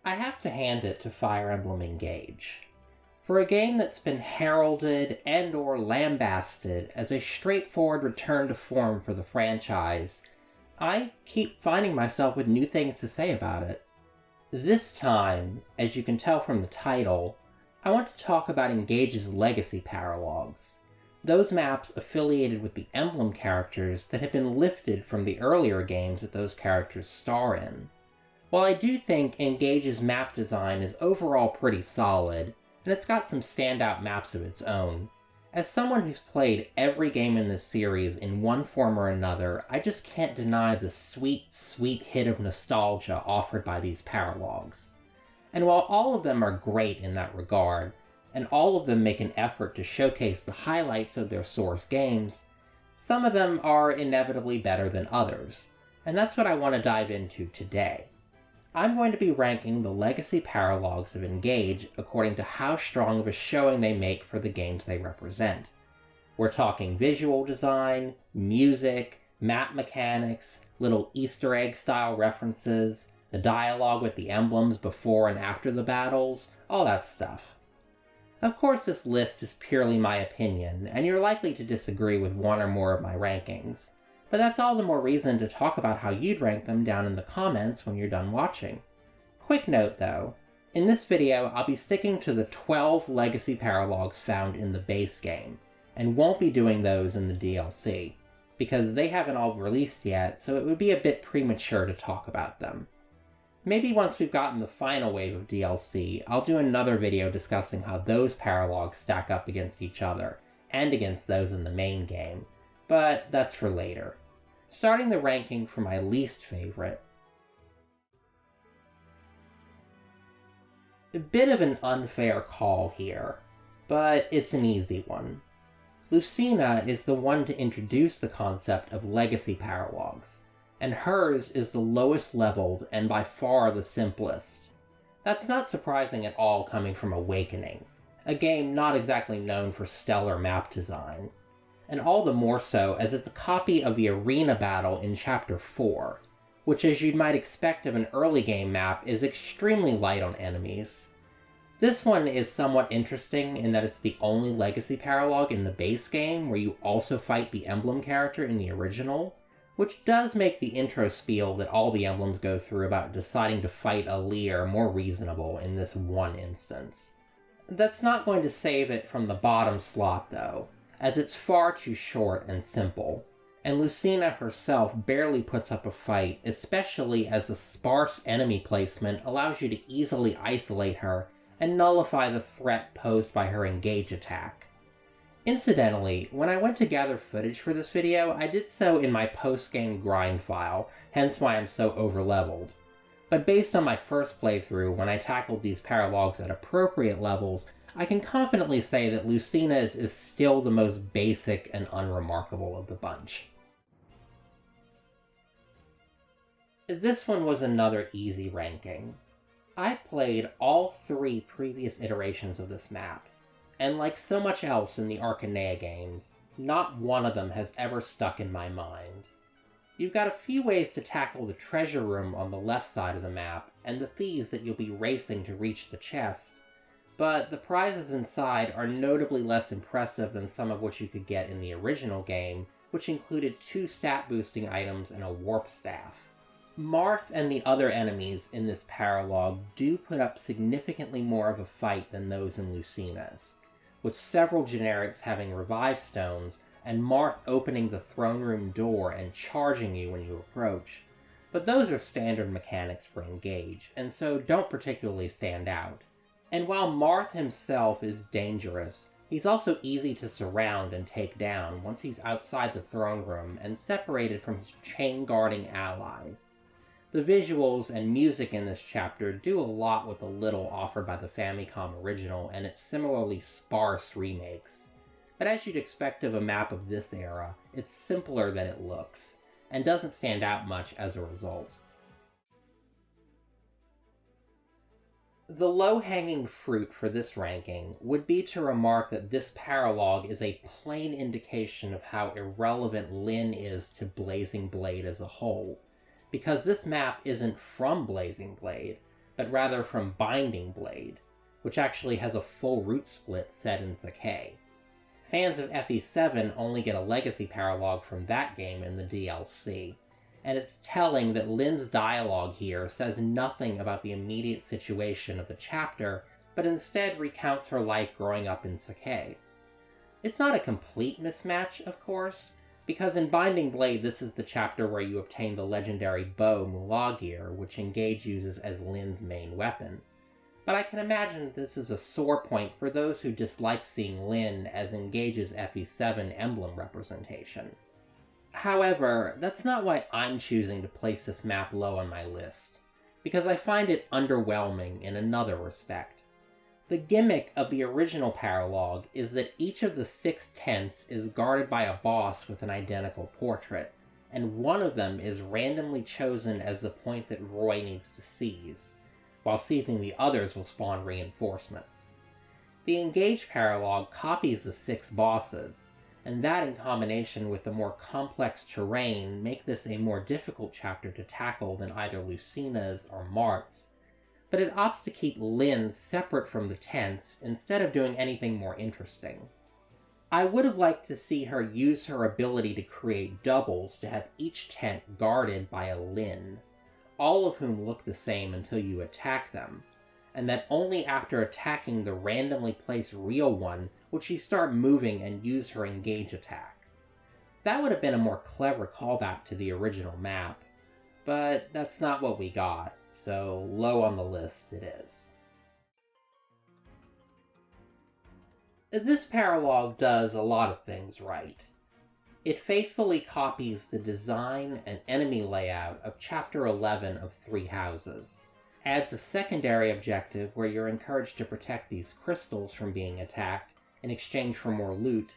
I have to hand it to Fire Emblem Engage. For a game that's been heralded and or lambasted as a straightforward return to form for the franchise, I keep finding myself with new things to say about it. This time, as you can tell from the title, I want to talk about Engage's legacy paralogues, those maps affiliated with the Emblem characters that have been lifted from the earlier games that those characters star in. While I do think Engage's map design is overall pretty solid, and it's got some standout maps of its own, as someone who's played every game in this series in one form or another, I just can't deny the sweet, sweet hit of nostalgia offered by these paralogues. And while all of them are great in that regard, and all of them make an effort to showcase the highlights of their source games, some of them are inevitably better than others, and that's what I want to dive into today. I'm going to be ranking the legacy paralogues of Engage according to how strong of a showing they make for the games they represent. We're talking visual design, music, map mechanics, little Easter egg style references, the dialogue with the emblems before and after the battles, all that stuff. Of course, this list is purely my opinion, and you're likely to disagree with one or more of my rankings. But that's all the more reason to talk about how you'd rank them down in the comments when you're done watching. Quick note though, in this video I'll be sticking to the 12 legacy paralogues found in the base game, and won't be doing those in the DLC, because they haven't all released yet, so it would be a bit premature to talk about them. Maybe once we've gotten the final wave of DLC, I'll do another video discussing how those paralogues stack up against each other, and against those in the main game, but that's for later. Starting the ranking from my least favorite. A bit of an unfair call here, but it's an easy one. Lucina is the one to introduce the concept of legacy paralogues, and hers is the lowest leveled and by far the simplest. That's not surprising at all coming from Awakening, a game not exactly known for stellar map design, and all the more so as it's a copy of the arena battle in Chapter 4, which as you might expect of an early game map is extremely light on enemies. This one is somewhat interesting in that it's the only legacy paralogue in the base game where you also fight the Emblem character in the original, which does make the intro spiel that all the Emblems go through about deciding to fight a Lear more reasonable in this one instance. That's not going to save it from the bottom slot though, as it's far too short and simple, and Lucina herself barely puts up a fight, especially as the sparse enemy placement allows you to easily isolate her and nullify the threat posed by her Engage attack. Incidentally, when I went to gather footage for this video, I did so in my post-game grind file, hence why I'm so overleveled. But based on my first playthrough, when I tackled these paralogues at appropriate levels, I can confidently say that Lucina's is still the most basic and unremarkable of the bunch. This one was another easy ranking. I played all 3 previous iterations of this map, and like so much else in the Arcanea games, not one of them has ever stuck in my mind. You've got a few ways to tackle the treasure room on the left side of the map, and the thieves that you'll be racing to reach the chest, but the prizes inside are notably less impressive than some of what you could get in the original game, which included 2 stat-boosting items and a warp staff. Marth and the other enemies in this paralogue do put up significantly more of a fight than those in Lucina's, with several generics having revive stones, and Marth opening the throne room door and charging you when you approach. But those are standard mechanics for Engage, and so don't particularly stand out. And while Marth himself is dangerous, he's also easy to surround and take down once he's outside the throne room and separated from his chain-guarding allies. The visuals and music in this chapter do a lot with the little offered by the Famicom original and its similarly sparse remakes. But as you'd expect of a map of this era, it's simpler than it looks, and doesn't stand out much as a result. The low-hanging fruit for this ranking would be to remark that this paralogue is a plain indication of how irrelevant Lyn is to Blazing Blade as a whole, because this map isn't from Blazing Blade, but rather from Binding Blade, which actually has a full route split set in Sakai. Fans of FE7 only get a legacy paralogue from that game in the DLC, and it's telling that Lynn's dialogue here says nothing about the immediate situation of the chapter, but instead recounts her life growing up in Sakai. It's not a complete mismatch, of course, because in Binding Blade this is the chapter where you obtain the legendary bow Mulagir, which Engage uses as Lynn's main weapon. But I can imagine this is a sore point for those who dislike seeing Lynn as Engage's FE7 Emblem representation. However, that's not why I'm choosing to place this map low on my list, because I find it underwhelming in another respect. The gimmick of the original paralogue is that each of the 6 tents is guarded by a boss with an identical portrait, and one of them is randomly chosen as the point that Roy needs to seize, while seizing the others will spawn reinforcements. The Engage paralogue copies the 6 bosses, and that in combination with the more complex terrain make this a more difficult chapter to tackle than either Lucina's or Mart's, but it opts to keep Lynn separate from the tents instead of doing anything more interesting. I would have liked to see her use her ability to create doubles to have each tent guarded by a Lynn, all of whom look the same until you attack them, and that only after attacking the randomly placed real one would she start moving and use her Engage attack. That would have been a more clever callback to the original map, but that's not what we got, so low on the list it is. This paralogue does a lot of things right. It faithfully copies the design and enemy layout of Chapter 11 of Three Houses, adds a secondary objective where you're encouraged to protect these crystals from being attacked in exchange for more loot,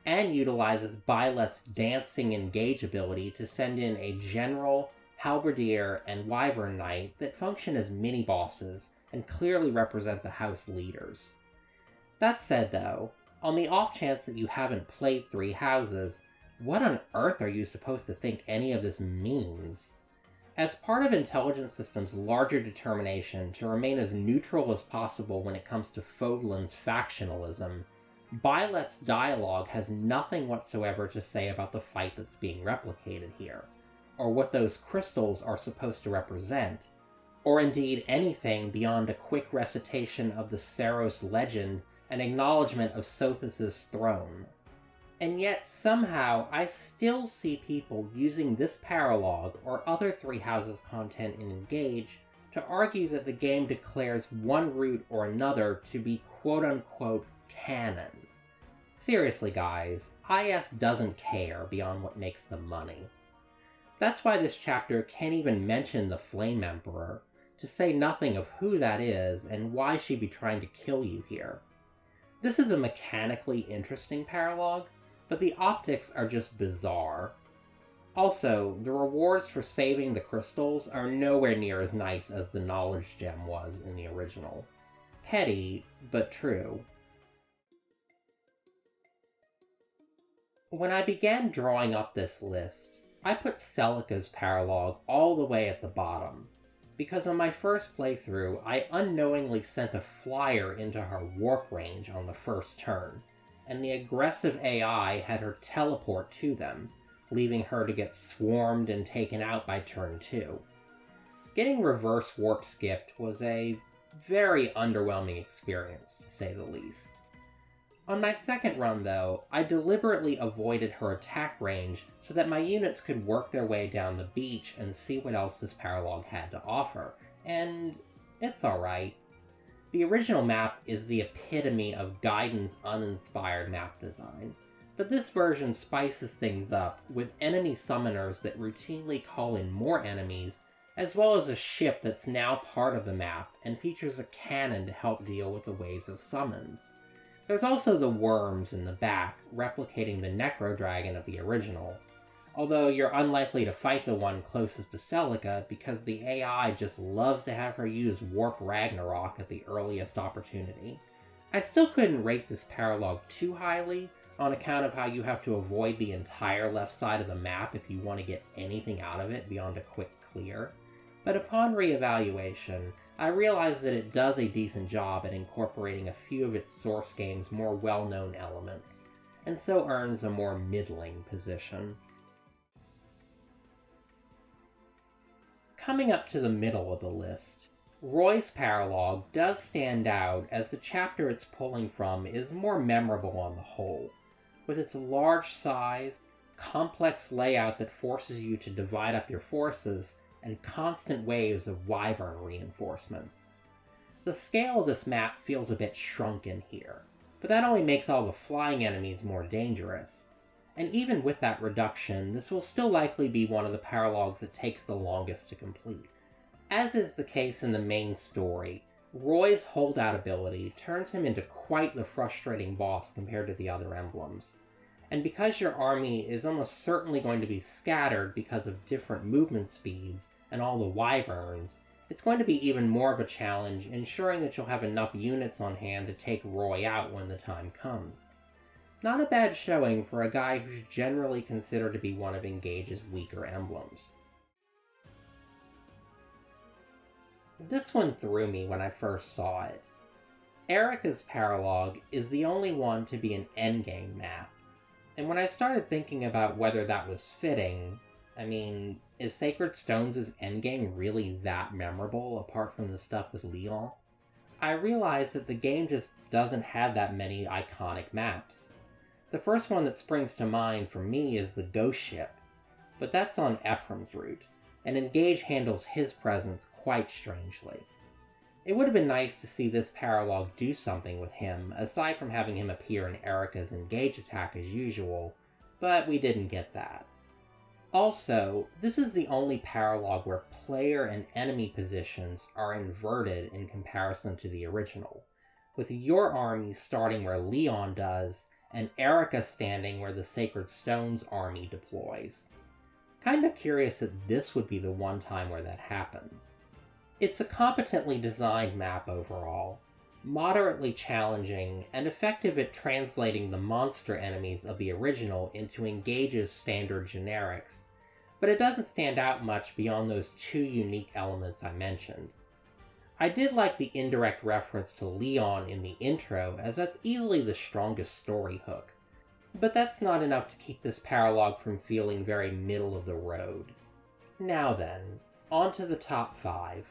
and utilizes Byleth's dancing Engage ability to send in a general, halberdier, and wyvern knight that function as mini-bosses and clearly represent the house leaders. That said though, on the off chance that you haven't played Three Houses, what on earth are you supposed to think any of this means? As part of Intelligent Systems' larger determination to remain as neutral as possible when it comes to Fodlan's factionalism, Byleth's dialogue has nothing whatsoever to say about the fight that's being replicated here, or what those crystals are supposed to represent, or indeed anything beyond a quick recitation of the Saros legend and acknowledgement of Sothis' throne. And yet, somehow, I still see people using this paralogue or other Three Houses content in Engage to argue that the game declares one route or another to be quote-unquote canon. Seriously guys, IS doesn't care beyond what makes them money. That's why this chapter can't even mention the Flame Emperor, to say nothing of who that is and why she'd be trying to kill you here. This is a mechanically interesting paralogue, but the optics are just bizarre. Also, the rewards for saving the crystals are nowhere near as nice as the knowledge gem was in the original. Petty, but true. When I began drawing up this list, I put Celica's paralogue all the way at the bottom, because on my first playthrough I unknowingly sent a flyer into her warp range on the first turn, and the aggressive AI had her teleport to them, leaving her to get swarmed and taken out by turn 2. Getting reverse warp skipped was a very underwhelming experience, to say the least. On my second run, though, I deliberately avoided her attack range so that my units could work their way down the beach and see what else this paralogue had to offer, and it's alright. The original map is the epitome of Gaiden's uninspired map design, but this version spices things up with enemy summoners that routinely call in more enemies, as well as a ship that's now part of the map and features a cannon to help deal with the waves of summons. There's also the worms in the back, replicating the Necro Dragon of the original, although you're unlikely to fight the one closest to Celica because the AI just loves to have her use Warp Ragnarok at the earliest opportunity. I still couldn't rate this paralogue too highly, on account of how you have to avoid the entire left side of the map if you want to get anything out of it beyond a quick clear, but upon reevaluation, I realize that it does a decent job at incorporating a few of its source game's more well-known elements, and so earns a more middling position. Coming up to the middle of the list, Roy's Paralogue does stand out as the chapter it's pulling from is more memorable on the whole, with its large size, complex layout that forces you to divide up your forces, and constant waves of wyvern reinforcements. The scale of this map feels a bit shrunken here, but that only makes all the flying enemies more dangerous. And even with that reduction, this will still likely be one of the paralogues that takes the longest to complete. As is the case in the main story, Roy's holdout ability turns him into quite the frustrating boss compared to the other emblems. And because your army is almost certainly going to be scattered because of different movement speeds and all the wyverns, it's going to be even more of a challenge ensuring that you'll have enough units on hand to take Roy out when the time comes. Not a bad showing for a guy who's generally considered to be one of Engage's weaker emblems. This one threw me when I first saw it. Erica's Paralogue is the only one to be an endgame map, and when I started thinking about whether that was fitting, is Sacred Stones' endgame really that memorable apart from the stuff with Leon? I realized that the game just doesn't have that many iconic maps. The first one that springs to mind for me is the Ghost Ship, but that's on Ephraim's route, and Engage handles his presence quite strangely. It would have been nice to see this paralogue do something with him, aside from having him appear in Erica's Engage attack as usual, but we didn't get that. Also, this is the only paralogue where player and enemy positions are inverted in comparison to the original, with your army starting where Leon does, and Erica standing where the Sacred Stones army deploys. Kinda curious that this would be the one time where that happens. It's a competently designed map overall, moderately challenging, and effective at translating the monster enemies of the original into Engage's standard generics, but it doesn't stand out much beyond those two unique elements I mentioned. I did like the indirect reference to Leon in the intro, as that's easily the strongest story hook, but that's not enough to keep this paralogue from feeling very middle of the road. Now then, on to the top 5.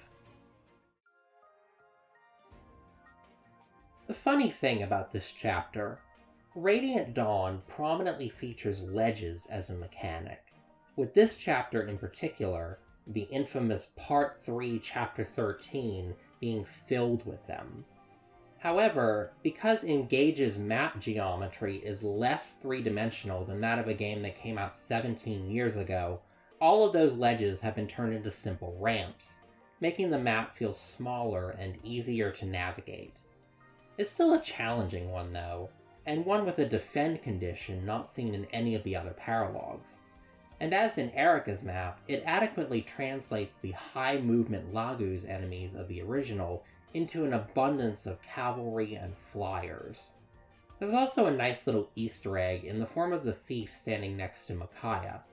The funny thing about this chapter, Radiant Dawn prominently features ledges as a mechanic, with this chapter in particular, the infamous Part 3, Chapter 13, being filled with them. However, because Engage's map geometry is less three-dimensional than that of a game that came out 17 years ago, all of those ledges have been turned into simple ramps, making the map feel smaller and easier to navigate. It's still a challenging one though, and one with a defend condition not seen in any of the other paralogues. And as in Erica's map, it adequately translates the high movement Laguz enemies of the original into an abundance of cavalry and flyers. There's also a nice little Easter egg in the form of the thief standing next to Micaiah,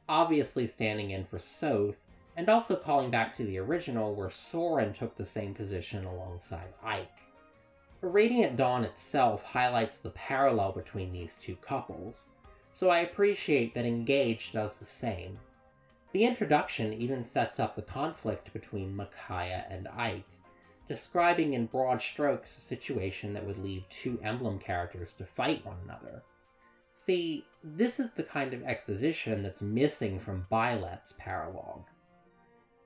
obviously standing in for Soth, and also calling back to the original where Soren took the same position alongside Ike. Radiant Dawn itself highlights the parallel between these two couples, so I appreciate that Engage does the same. The introduction even sets up the conflict between Micaiah and Ike, describing in broad strokes a situation that would lead two Emblem characters to fight one another. See, this is the kind of exposition that's missing from Bailet's paralogue.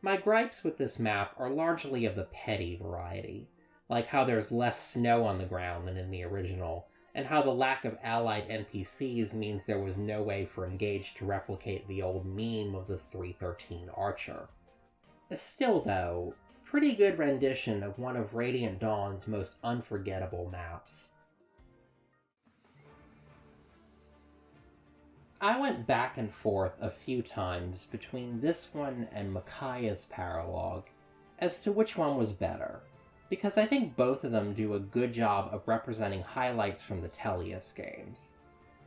My gripes with this map are largely of the petty variety, like how there's less snow on the ground than in the original, and how the lack of allied NPCs means there was no way for Engage to replicate the old meme of the 313 Archer. Still though, pretty good rendition of one of Radiant Dawn's most unforgettable maps. I went back and forth a few times between this one and Micaiah's paralogue as to which one was better, because I think both of them do a good job of representing highlights from the Tellius games.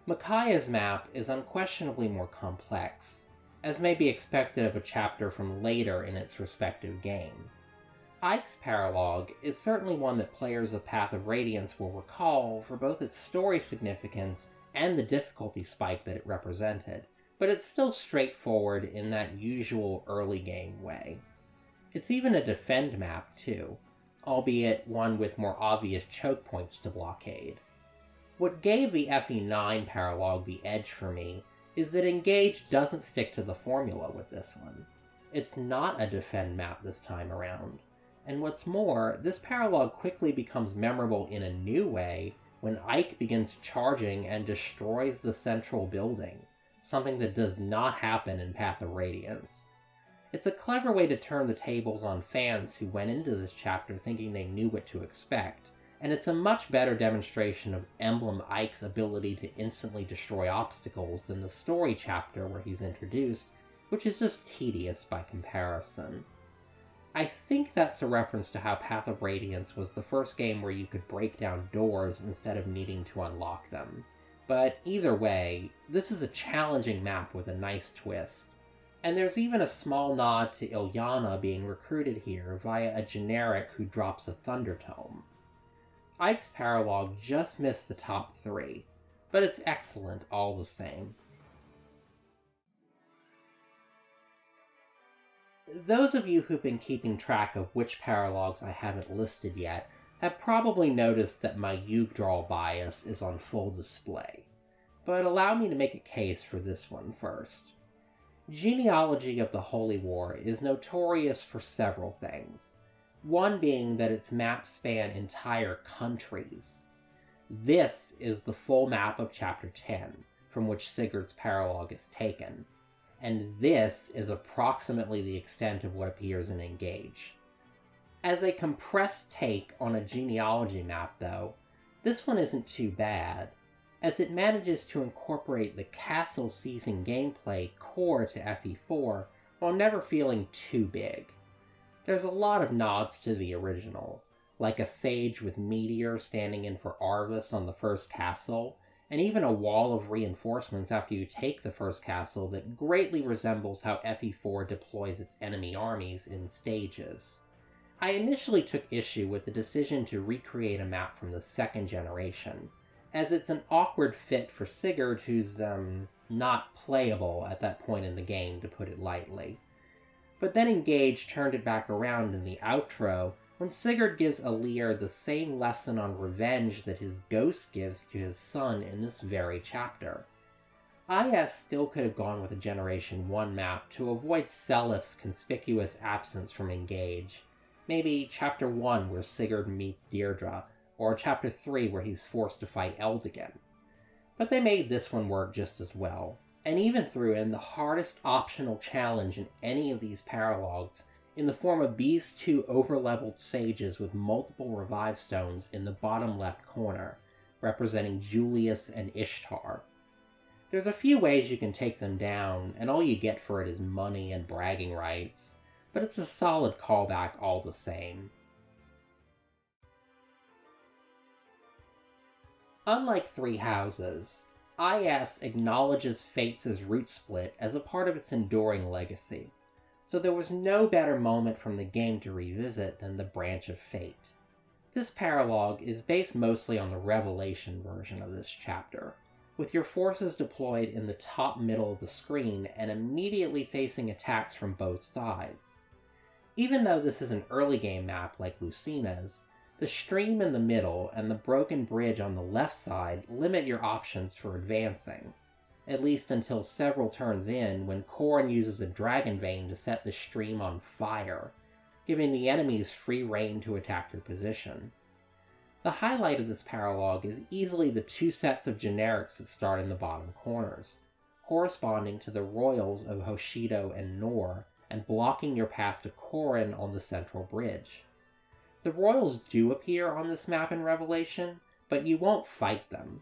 Micaiah's map is unquestionably more complex, as may be expected of a chapter from later in its respective game. Ike's Paralogue is certainly one that players of Path of Radiance will recall for both its story significance and the difficulty spike that it represented, but it's still straightforward in that usual early game way. It's even a defend map too, albeit one with more obvious choke points to blockade. What gave the FE9 Paralogue the edge for me is that Engage doesn't stick to the formula with this one. It's not a defend map this time around. And what's more, this Paralogue quickly becomes memorable in a new way when Ike begins charging and destroys the central building, something that does not happen in Path of Radiance. It's a clever way to turn the tables on fans who went into this chapter thinking they knew what to expect, and it's a much better demonstration of Emblem Ike's ability to instantly destroy obstacles than the story chapter where he's introduced, which is just tedious by comparison. I think that's a reference to how Path of Radiance was the first game where you could break down doors instead of needing to unlock them. But either way, this is a challenging map with a nice twist. And there's even a small nod to Ilyana being recruited here via a generic who drops a Thunder Tome. Ike's Paralogue just missed the top 3, but it's excellent all the same. Those of you who've been keeping track of which Paralogues I haven't listed yet have probably noticed that my Yggdrasil bias is on full display, but allow me to make a case for this one first. Genealogy of the Holy War is notorious for several things, one being that its maps span entire countries. This is the full map of Chapter 10, from which Sigurd's Paralogue is taken, and this is approximately the extent of what appears in Engage. As a compressed take on a genealogy map, though, this one isn't too bad, as it manages to incorporate the castle-seizing gameplay core to FE4 while never feeling too big. There's a lot of nods to the original, like a sage with Meteor standing in for Arvis on the first castle, and even a wall of reinforcements after you take the first castle that greatly resembles how FE4 deploys its enemy armies in stages. I initially took issue with the decision to recreate a map from the second generation, as it's an awkward fit for Sigurd who's, not playable at that point in the game, to put it lightly. But then Engage turned it back around in the outro when Sigurd gives Alir the same lesson on revenge that his ghost gives to his son in this very chapter. IS still could have gone with a Generation 1 map to avoid Selif's conspicuous absence from Engage. Maybe Chapter 1 where Sigurd meets Deirdre, or Chapter 3 where he's forced to fight Eldigan. But they made this one work just as well, and even threw in the hardest optional challenge in any of these Paralogues in the form of these 2 over-leveled sages with multiple revive stones in the bottom left corner, representing Julius and Ishtar. There's a few ways you can take them down, and all you get for it is money and bragging rights, but it's a solid callback all the same. Unlike Three Houses, IS acknowledges Fates' root split as a part of its enduring legacy, so there was no better moment from the game to revisit than the Branch of Fate. This Paralogue is based mostly on the Revelation version of this chapter, with your forces deployed in the top middle of the screen and immediately facing attacks from both sides. Even though this is an early game map like Lucina's, the stream in the middle and the broken bridge on the left side limit your options for advancing, at least until several turns in when Corrin uses a Dragon Vein to set the stream on fire, giving the enemies free rein to attack your position. The highlight of this Paralogue is easily the 2 sets of generics that start in the bottom corners, corresponding to the royals of Hoshido and Nor, and blocking your path to Corrin on the central bridge. The royals do appear on this map in Revelation, but you won't fight them,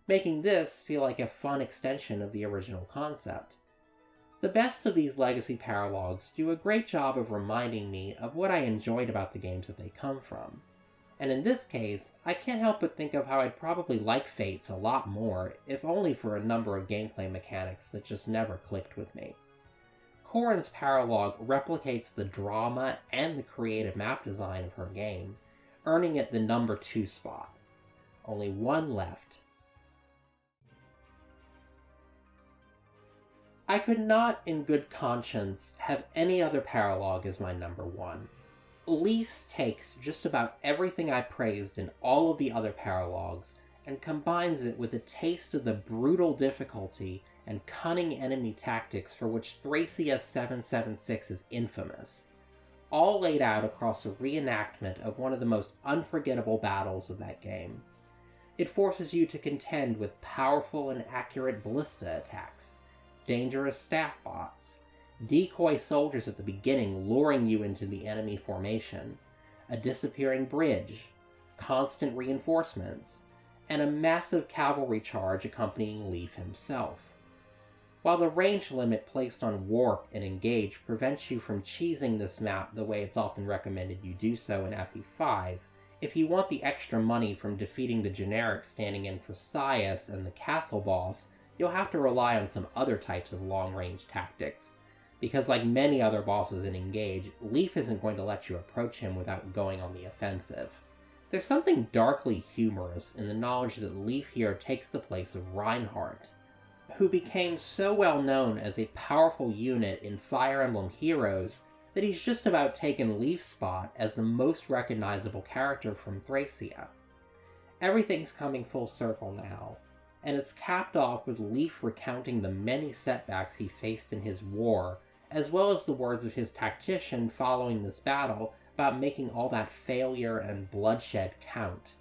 making this feel like a fun extension of the original concept. The best of these legacy Paralogues do a great job of reminding me of what I enjoyed about the games that they come from, and in this case, I can't help but think of how I'd probably like Fates a lot more, if only for a number of gameplay mechanics that just never clicked with me. Corin's Paralogue replicates the drama and the creative map design of her game, earning it the number 2 spot. Only one left. I could not, in good conscience, have any other Paralogue as my number 1. Leafs takes just about everything I praised in all of the other Paralogues and combines it with a taste of the brutal difficulty and cunning enemy tactics for which Thracia 776 is infamous, all laid out across a reenactment of one of the most unforgettable battles of that game. It forces you to contend with powerful and accurate ballista attacks, dangerous staff bots, decoy soldiers at the beginning luring you into the enemy formation, a disappearing bridge, constant reinforcements, and a massive cavalry charge accompanying Leaf himself. While the range limit placed on Warp and Engage prevents you from cheesing this map the way it's often recommended you do so in FE5, if you want the extra money from defeating the generics standing in for Sias and the castle boss, you'll have to rely on some other types of long-range tactics, because like many other bosses in Engage, Leaf isn't going to let you approach him without going on the offensive. There's something darkly humorous in the knowledge that Leaf here takes the place of Reinhardt, who became so well known as a powerful unit in Fire Emblem Heroes that he's just about taken Leaf's spot as the most recognizable character from Thracia. Everything's coming full circle now, and it's capped off with Leaf recounting the many setbacks he faced in his war, as well as the words of his tactician following this battle about making all that failure and bloodshed count.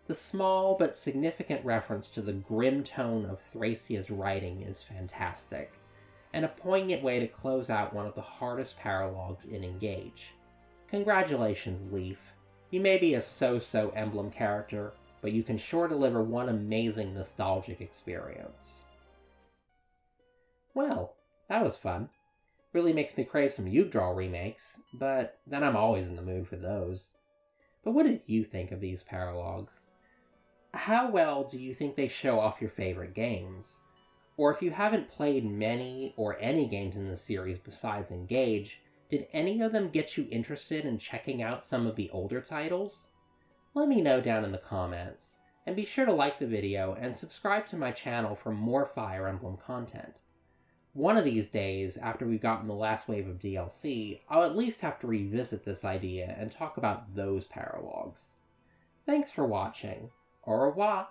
The small but significant reference to the grim tone of Thracia's writing is fantastic, and a poignant way to close out one of the hardest paralogues in Engage. Congratulations, Leaf. You may be a so-so Emblem character, but you can sure deliver one amazing nostalgic experience. Well, that was fun. Really makes me crave some Yggdrasil remakes, but then I'm always in the mood for those. But what did you think of these paralogues? How well do you think they show off your favorite games? Or if you haven't played many or any games in the series besides Engage, did any of them get you interested in checking out some of the older titles? Let me know down in the comments, and be sure to like the video and subscribe to my channel for more Fire Emblem content. One of these days, after we've gotten the last wave of DLC, I'll at least have to revisit this idea and talk about those paralogues. Thanks for watching. Au revoir!